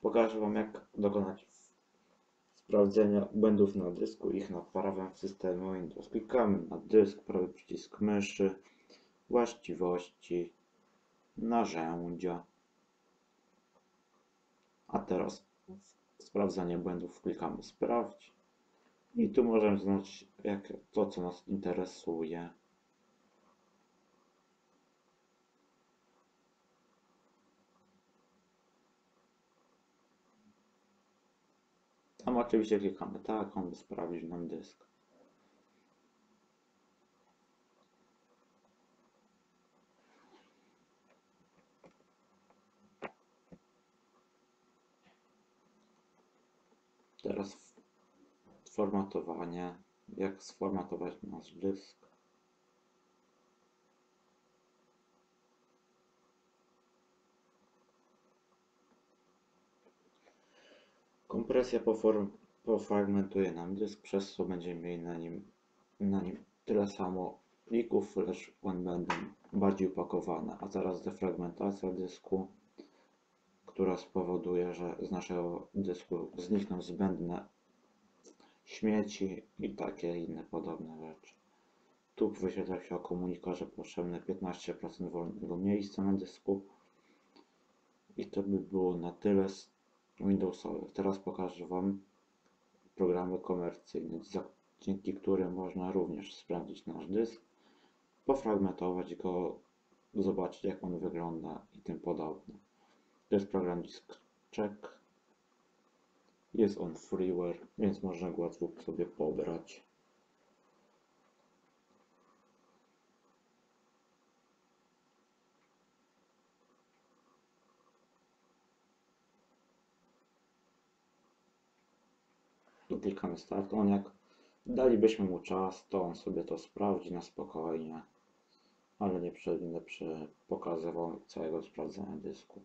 Pokażę Wam, jak dokonać sprawdzenia błędów na dysku i ich naprawę w systemie Windows. Klikamy na dysk, prawy przycisk myszy, właściwości, narzędzia. A teraz sprawdzanie błędów klikamy sprawdź. I tu możemy znaleźć to, co nas interesuje. Tam oczywiście klikamy tak, on sprawdzi nam dysk. Teraz formatowanie. Jak sformatować nasz dysk. Kompresja pofragmentuje nam dysk, przez co będziemy mieli na nim tyle samo plików, lecz one będą bardziej upakowane. A teraz defragmentacja dysku, która spowoduje, że z naszego dysku znikną zbędne śmieci i takie inne podobne rzeczy. Tu wyświetla się komunikat, że potrzebne 15% wolnego miejsca na dysku. I to by było na tyle z Windowsowych. Teraz pokażę Wam programy komercyjne, dzięki którym można również sprawdzić nasz dysk, pofragmentować go, zobaczyć, jak on wygląda i tym podobne. To jest program Disk Check. Jest on freeware, więc można go łatwo sobie pobrać. Tu klikamy Start. Jak dalibyśmy mu czas, to on sobie to sprawdzi na spokojnie, ale nie będę pokazywał całego sprawdzenia dysku.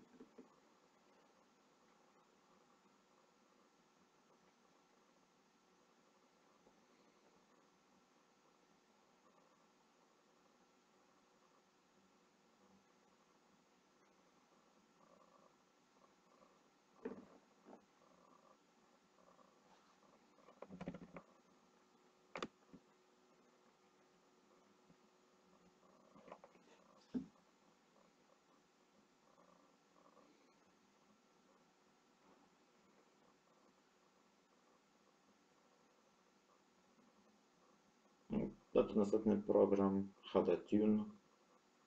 To następny program HDTune.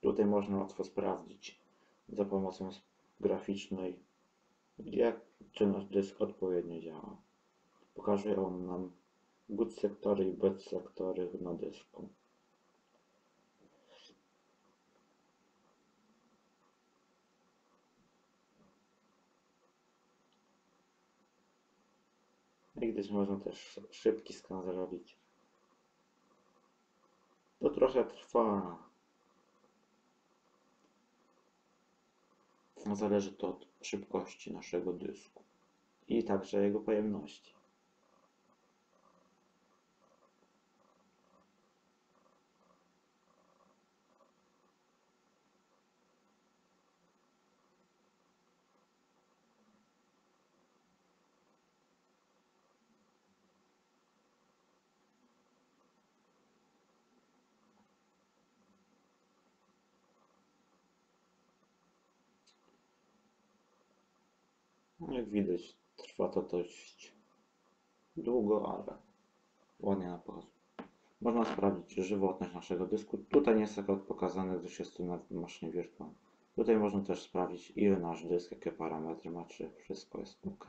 Tutaj można łatwo sprawdzić za pomocą graficznej, czy nasz dysk odpowiednio działa. Pokażę on nam good sektory i bad sektory na dysku. Jak gdyż można też szybki skan zrobić. To trochę trwa. Zależy to od szybkości naszego dysku i także jego pojemności. Jak widać, trwa to dość długo, ale ładnie na pokaz. Można sprawdzić żywotność naszego dysku. Tutaj nie jest tak pokazane, gdyż jest to na maszynie wirtualnej. Tutaj można też sprawdzić, ile nasz dysk, jakie parametry ma, czy wszystko jest OK.